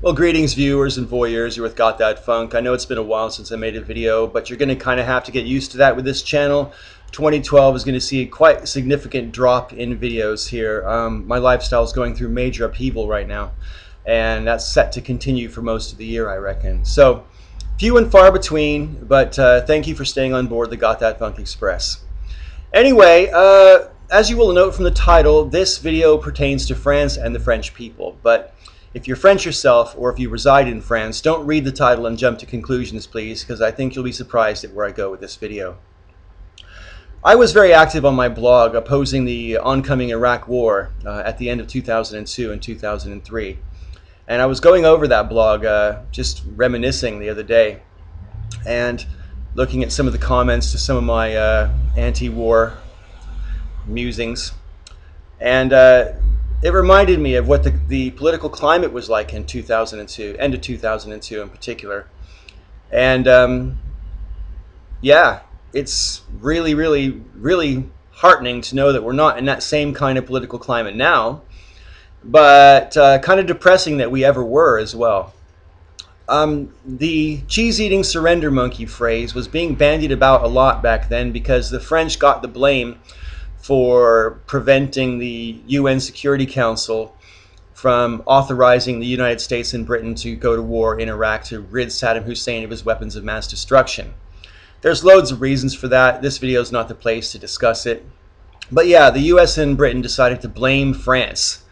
Well, greetings viewers and voyeurs, you're with gothatfunk. I know it's been a while since I made a video, but you're going to kind of have to get used to that with this channel. 2012 is going to see a quite significant drop in videos here. My lifestyle is going through major upheaval right now, and that's set to continue for most of the year, I reckon. So, few and far between, but thank you for staying on board the gothatfunk Express. Anyway, as you will note from the title, this video pertains to France and the French people, but if you're French yourself, or if you reside in France, don't read the title and jump to conclusions, please, because I think you'll be surprised at where I go with this video. I was very active on my blog opposing the oncoming Iraq War at the end of 2002 and 2003. And I was going over that blog, just reminiscing the other day, and looking at some of the comments to some of my anti-war musings. And it reminded me of what the political climate was like in 2002, end of 2002 in particular. And yeah, it's really, really, really heartening to know that we're not in that same kind of political climate now, but kind of depressing that we ever were as well. The cheese-eating surrender monkey phrase was being bandied about a lot back then because the French got the blame for preventing the UN Security Council from authorizing the United States and Britain to go to war in Iraq to rid Saddam Hussein of his weapons of mass destruction. There's loads of reasons for that. This video is not the place to discuss it. But yeah, the US and Britain decided to blame France.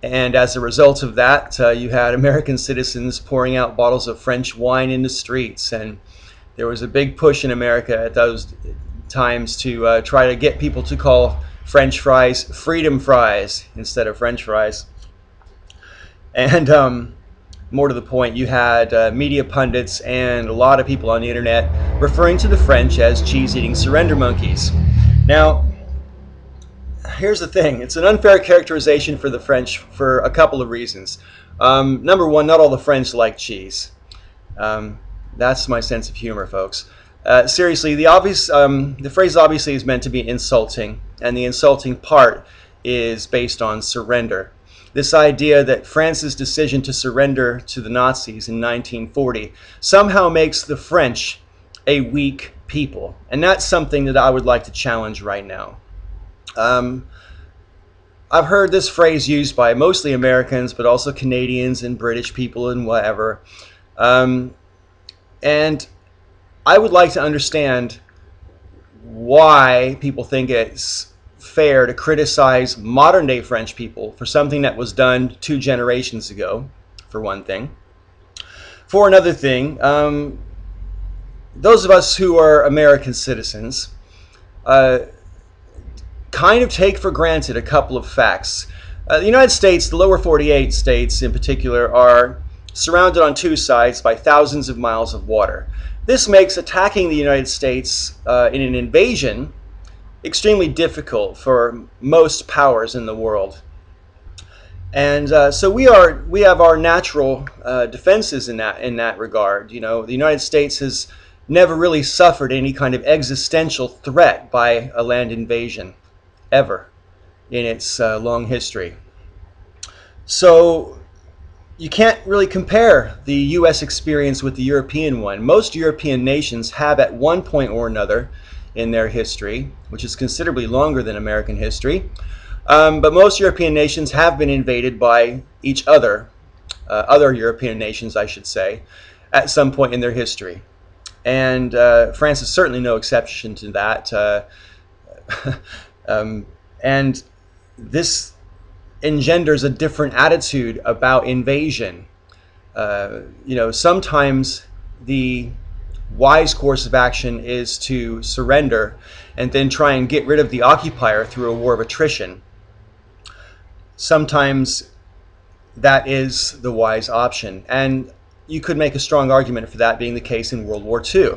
And as a result of that, you had American citizens pouring out bottles of French wine in the streets. And there was a big push in America at those times to try to get people to call French fries freedom fries instead of French fries. And more to the point, you had media pundits and a lot of people on the internet referring to the French as cheese-eating surrender monkeys. Now, here's the thing. It's an unfair characterization for the French for a couple of reasons. Number one, not all the French like cheese. That's my sense of humor, folks. Seriously, the phrase obviously is meant to be insulting, and the insulting part is based on surrender. This idea that France's decision to surrender to the Nazis in 1940 somehow makes the French a weak people, and that's something that I would like to challenge right now. I've heard this phrase used by mostly Americans, but also Canadians and British people and whatever, and I would like to understand why people think it's fair to criticize modern-day French people for something that was done 2 generations ago, for one thing. For another thing, those of us who are American citizens kind of take for granted a couple of facts. The United States, the lower 48 states in particular, are surrounded on 2 sides by thousands of miles of water. This makes attacking the United States in an invasion extremely difficult for most powers in the world. And so we have our natural defenses in that regard. You know, the United States has never really suffered any kind of existential threat by a land invasion, ever, in its long history. So you can't really compare the U.S. experience with the European one. Most European nations have at one point or another in their history, which is considerably longer than American history, but most European nations have been invaded by each other, other European nations, I should say, at some point in their history. And France is certainly no exception to that. And this engenders a different attitude about invasion. You know, sometimes the wise course of action is to surrender and then try and get rid of the occupier through a war of attrition. Sometimes that is the wise option, and you could make a strong argument for that being the case in World War II.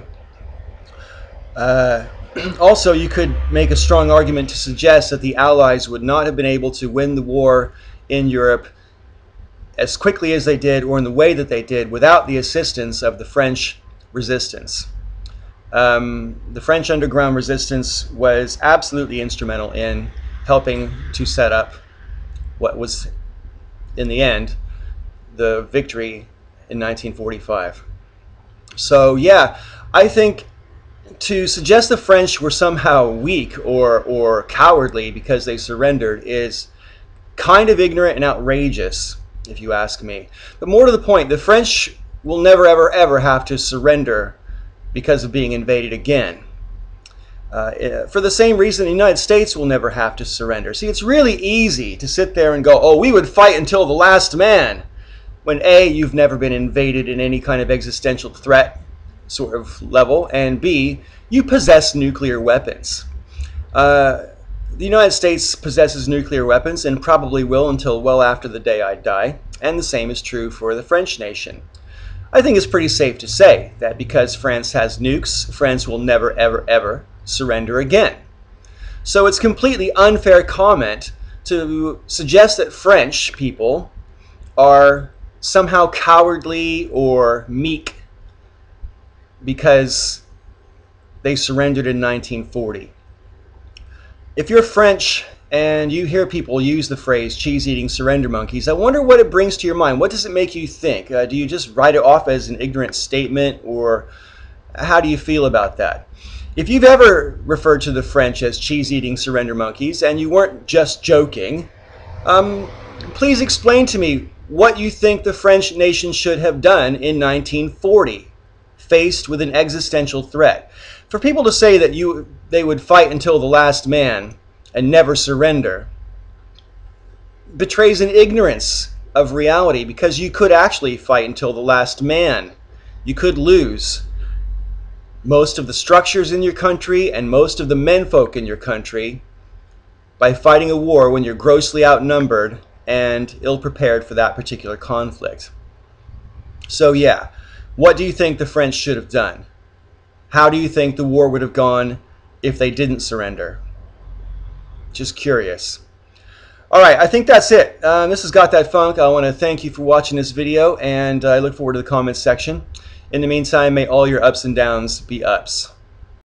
Also, you could make a strong argument to suggest that the Allies would not have been able to win the war in Europe as quickly as they did or in the way that they did without the assistance of the French resistance. The French underground resistance was absolutely instrumental in helping to set up what was, in the end, the victory in 1945. So yeah, I think to suggest the French were somehow weak or cowardly because they surrendered is kind of ignorant and outrageous, if you ask me. But more to the point, the French will never, ever, ever have to surrender because of being invaded again. For the same reason the United States will never have to surrender. See, it's really easy to sit there and go, oh, we would fight until the last man, when A, you've never been invaded in any kind of existential threat sort of level, and B, you possess nuclear weapons. The United States possesses nuclear weapons and probably will until well after the day I die, and the same is true for the French nation. I think it's pretty safe to say that because France has nukes, France will never, ever, ever surrender again. So it's completely unfair comment to suggest that French people are somehow cowardly or meek because they surrendered in 1940. If you're French and you hear people use the phrase cheese-eating surrender monkeys, I wonder what it brings to your mind. What does it make you think? Do you just write it off as an ignorant statement, or how do you feel about that? If you've ever referred to the French as cheese-eating surrender monkeys and you weren't just joking, please explain to me what you think the French nation should have done in 1940, faced with an existential threat. For people to say that they would fight until the last man and never surrender betrays an ignorance of reality, because you could actually fight until the last man. You could lose most of the structures in your country and most of the menfolk in your country by fighting a war when you're grossly outnumbered and ill-prepared for that particular conflict. So yeah, what do you think the French should have done? How do you think the war would have gone if they didn't surrender? Just curious. All right, I think that's it. This is Got That Funk. I want to thank you for watching this video, and I look forward to the comments section. In the meantime, may all your ups and downs be ups.